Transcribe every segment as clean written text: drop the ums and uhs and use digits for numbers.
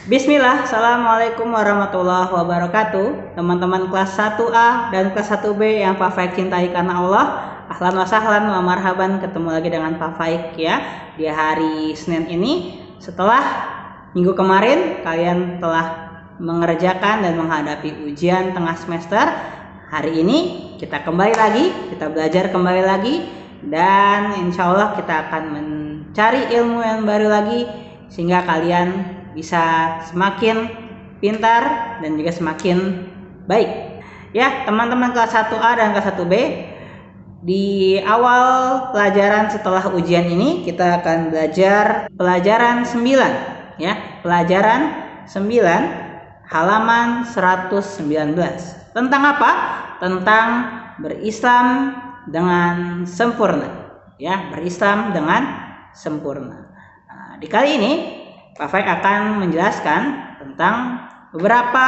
Bismillah, Assalamualaikum warahmatullahi wabarakatuh. Teman-teman kelas 1A dan kelas 1B yang Pak Faik cintai karena Allah, ahlan wa sahlan wa marhaban, ketemu lagi dengan Pak Faik ya di hari Senin ini. Setelah minggu kemarin kalian telah mengerjakan dan menghadapi ujian tengah semester, hari ini kita kembali lagi, kita belajar kembali lagi, dan insya Allah kita akan mencari ilmu yang baru lagi sehingga kalian bisa semakin pintar dan juga semakin baik. Ya, teman-teman kelas 1A dan kelas 1B, di awal pelajaran setelah ujian ini kita akan belajar pelajaran 9 ya, pelajaran 9 halaman 119. Tentang apa? Tentang berislam dengan sempurna. Ya, berislam dengan sempurna. Nah, di kali ini Pak Faik akan menjelaskan tentang beberapa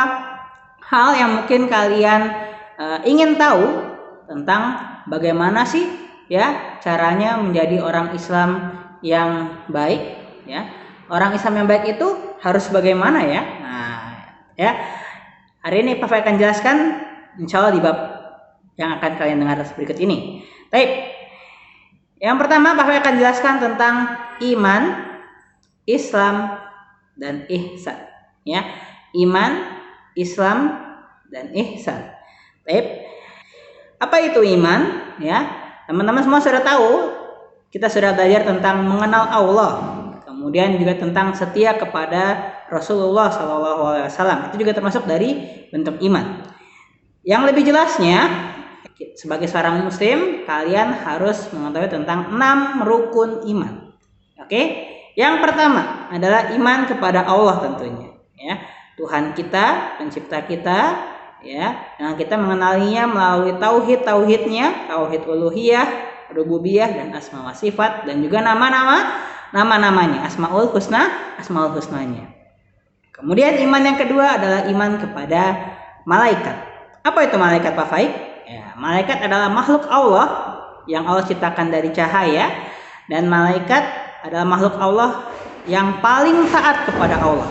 hal yang mungkin kalian ingin tahu tentang bagaimana sih ya caranya menjadi orang Islam yang baik ya. Orang Islam yang baik itu harus bagaimana ya? Nah, ya. Hari ini Pak Faik akan jelaskan insya Allah di bab yang akan kalian dengar berikut ini. Baik. Yang pertama Pak Faik akan jelaskan tentang iman, Islam dan ihsan ya. Iman, Islam dan ihsan. Baik. Apa itu iman ya? Teman-teman semua sudah tahu, kita sudah belajar tentang mengenal Allah, kemudian juga tentang setia kepada Rasulullah SAW. Itu juga termasuk dari bentuk iman. Yang lebih jelasnya, sebagai seorang muslim kalian harus mengetahui tentang 6 rukun iman. Oke? Yang pertama adalah iman kepada Allah tentunya ya. Tuhan kita, pencipta kita ya, yang kita mengenalinya melalui tauhidnya, tauhid uluhiyah, rububiyah dan asma wa sifat, dan juga nama-namanya, asmaul husnanya. Kemudian iman yang kedua adalah iman kepada malaikat. Apa itu malaikat Pak Faik? Ya, malaikat adalah makhluk Allah yang Allah ciptakan dari cahaya, dan malaikat adalah makhluk Allah yang paling taat kepada Allah.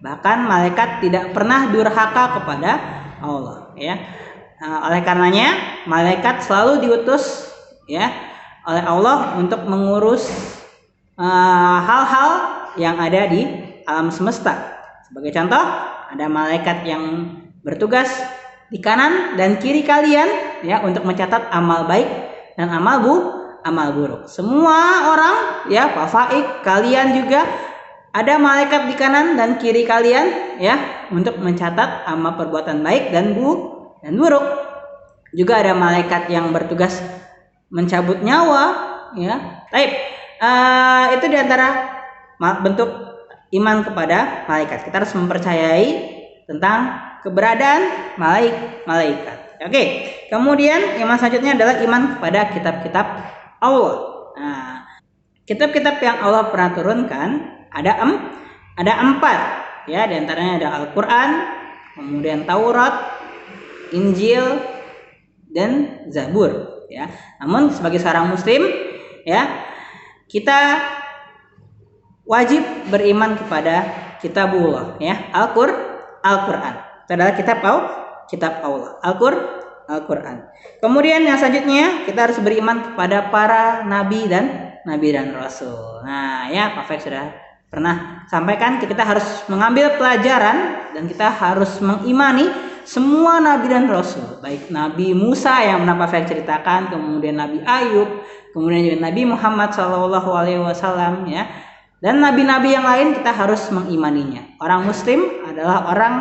Bahkan malaikat tidak pernah durhaka kepada Allah ya. Oleh karenanya malaikat selalu diutus ya oleh Allah untuk mengurus hal-hal yang ada di alam semesta. Sebagai contoh, ada malaikat yang bertugas di kanan dan kiri kalian ya untuk mencatat amal baik dan amal buruk. Semua orang ya, Pak Faik, kalian juga ada malaikat di kanan dan kiri kalian ya untuk mencatat amal perbuatan baik dan buruk. Juga ada malaikat yang bertugas mencabut nyawa ya. Baik, itu diantara bentuk iman kepada malaikat. Kita harus mempercayai tentang keberadaan malaikat. Oke. Kemudian iman selanjutnya adalah iman kepada kitab-kitab Allah. Nah, kitab-kitab yang Allah pernah turunkan ada 4 ya, diantaranya ada Al-Quran, kemudian Taurat, Injil, dan Zabur ya. Namun sebagai seorang muslim ya, kita wajib beriman kepada kitabullah ya, Al-Quran. Itu adalah kitab Allah, Al-Quran. Kemudian yang selanjutnya kita harus beriman kepada para nabi dan rasul. Nah ya, Pak Faik sudah pernah sampaikan, kita harus mengambil pelajaran dan kita harus mengimani semua nabi dan rasul. Baik Nabi Musa yang pernah Pak Faik ceritakan, kemudian Nabi Ayub, kemudian juga Nabi Muhammad SAW ya, dan nabi-nabi yang lain kita harus mengimaninya. Orang muslim adalah orang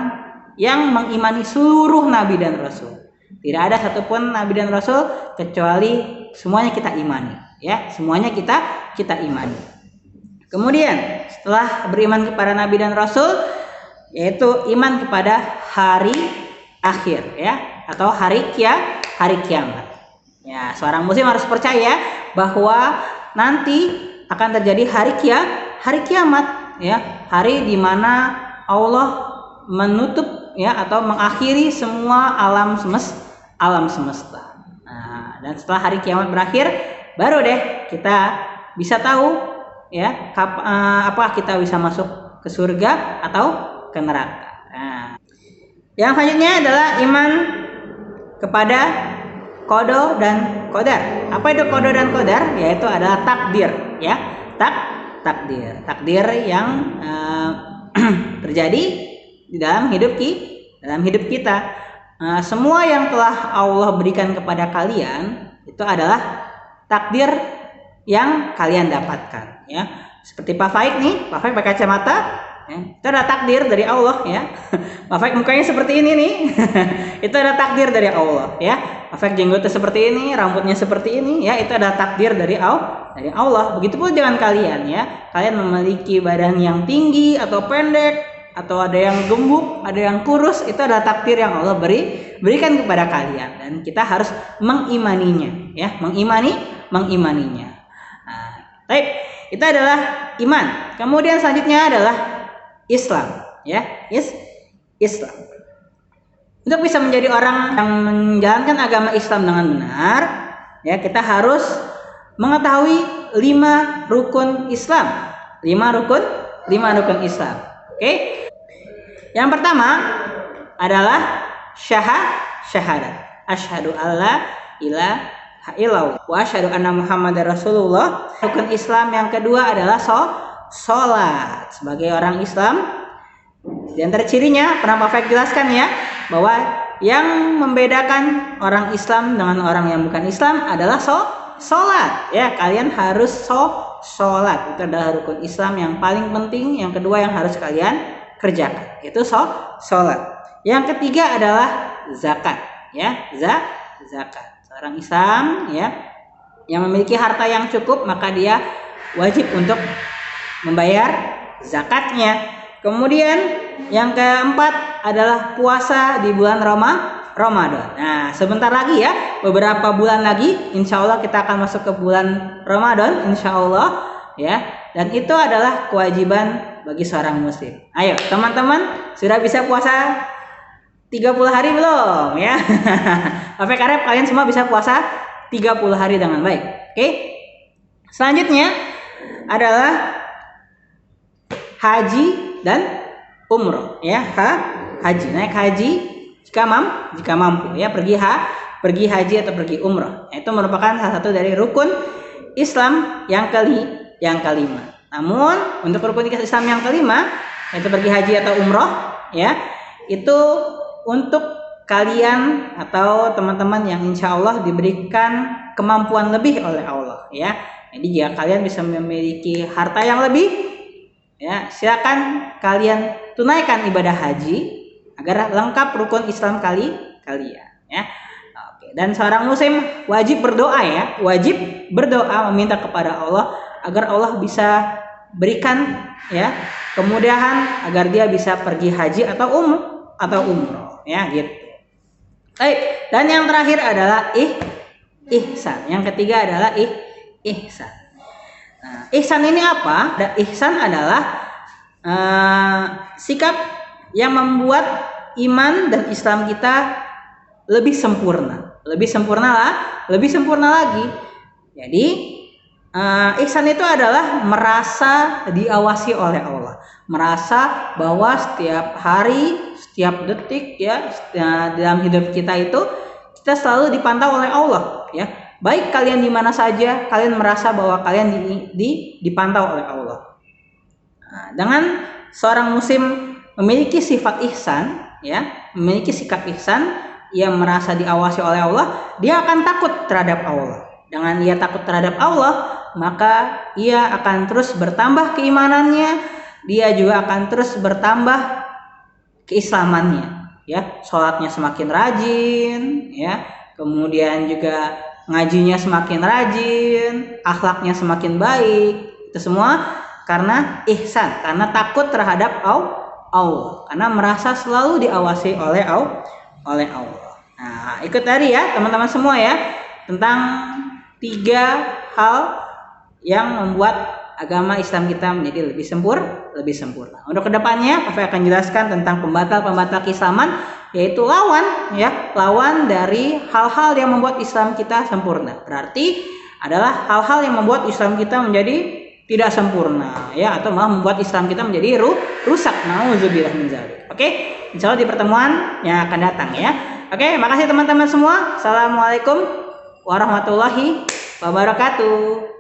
yang mengimani seluruh nabi dan rasul. Tidak ada satupun nabi dan rasul kecuali semuanya kita imani ya, semuanya kita imani. Kemudian setelah beriman kepada nabi dan rasul, yaitu iman kepada hari akhir ya, atau hari kiamat. Ya, seorang muslim harus percaya bahwa nanti akan terjadi hari kiamat ya, hari di mana Allah menutup ya atau mengakhiri semua alam semesta. Nah, dan setelah hari kiamat berakhir, baru deh kita bisa tahu ya apakah kita bisa masuk ke surga atau ke neraka. Nah, yang selanjutnya adalah iman kepada qada dan qadar. Apa itu qada dan qadar? Yaitu adalah takdir, ya. Takdir yang terjadi di dalam hidup kita. Semua yang telah Allah berikan kepada kalian itu adalah takdir yang kalian dapatkan, ya. Seperti Pak Faik nih, Pak Faik pakai kacamata, ya. Itu adalah takdir dari Allah, ya. Pak Faik mukanya seperti ini nih. Itu adalah takdir dari Allah, ya. Pak Faik jenggotnya seperti ini, rambutnya seperti ini, ya. Itu adalah takdir dari Allah. Begitupun dengan kalian, ya. Kalian memiliki badan yang tinggi atau pendek, atau ada yang gemuk, ada yang kurus, itu adalah takdir yang Allah berikan kepada kalian, dan kita harus mengimaninya, ya. Mengimaninya. Nah, baik, itu adalah iman. Kemudian selanjutnya adalah Islam, ya. Islam. Untuk bisa menjadi orang yang menjalankan agama Islam dengan benar, ya, kita harus mengetahui 5 rukun Islam. 5 rukun Islam. Oke. Yang pertama adalah syahadat. Asyhadu alla ilaha illallah wa asyhadu anna Muhammadar Rasulullah. Rukun Islam yang kedua adalah salat. Sebagai orang Islam, di antara cirinya pernah Pak Faik jelaskan, ya, bahwa yang membedakan orang Islam dengan orang yang bukan Islam adalah salat, ya. Kalian harus salat. Itu adalah rukun Islam yang paling penting. Yang kedua yang harus kalian kerjakan itu salat. Yang ketiga adalah zakat, ya. Zakat. Seorang Islam, ya, yang memiliki harta yang cukup, maka dia wajib untuk membayar zakatnya. Kemudian yang keempat adalah puasa di bulan Ramadan. Nah, sebentar lagi, ya, beberapa bulan lagi, insya Allah kita akan masuk ke bulan Ramadan, insya Allah, ya. Dan itu adalah kewajiban bagi seorang muslim. Ayo, teman-teman, sudah bisa puasa 30 hari belum, ya? Apa karep kalian semua bisa puasa 30 hari dengan baik. Oke? Selanjutnya adalah haji dan umroh, ya. Haji, naik haji jika mampu, ya, pergi haji atau pergi umroh. Itu merupakan salah satu dari rukun Islam yang kelima. Namun untuk rukun Islam yang kelima, yaitu pergi haji atau umroh, ya, itu untuk kalian atau teman-teman yang insya Allah diberikan kemampuan lebih oleh Allah, ya. Jadi jika kalian bisa memiliki harta yang lebih, ya, silakan kalian tunaikan ibadah haji agar lengkap rukun Islam kalian, ya. Oke. Dan seorang muslim wajib berdoa, ya, wajib berdoa meminta kepada Allah agar Allah bisa berikan, ya, kemudahan agar dia bisa pergi haji atau umroh, ya, gitu. Baik, dan yang terakhir adalah ihsan. Yang ketiga adalah ihsan. Nah, ihsan ini apa? Ihsan adalah sikap yang membuat iman dan Islam kita lebih sempurna lagi. Jadi ihsan itu adalah merasa diawasi oleh Allah, merasa bahwa setiap hari, setiap detik, ya, dalam hidup kita itu kita selalu dipantau oleh Allah, ya. Baik kalian di mana saja, kalian merasa bahwa kalian dipantau oleh Allah. Nah, dengan seorang muslim memiliki sifat ihsan, ya, memiliki sikap ihsan, ia merasa diawasi oleh Allah, dia akan takut terhadap Allah. Dengan ia takut terhadap Allah, maka ia akan terus bertambah keimanannya, dia juga akan terus bertambah keislamannya, ya. Sholatnya semakin rajin, ya. Kemudian juga ngajinya semakin rajin, akhlaknya semakin baik. Itu semua karena ihsan, karena takut terhadap Allah, karena merasa selalu diawasi oleh Allah. Nah, ikut tadi, ya, teman-teman semua, ya, tentang 3 hal yang membuat agama Islam kita menjadi lebih sempurna. Untuk kedepannya, Pak akan jelaskan tentang pembatal keislaman, yaitu lawan dari hal-hal yang membuat Islam kita sempurna. Berarti adalah hal-hal yang membuat Islam kita menjadi tidak sempurna ya, atau malah membuat Islam kita menjadi rusak. Nauzubillah min dzalik. Oke, insya Allah di pertemuan yang akan datang ya. Oke, makasih teman-teman semua. Assalamualaikum warahmatullahi wabarakatuh.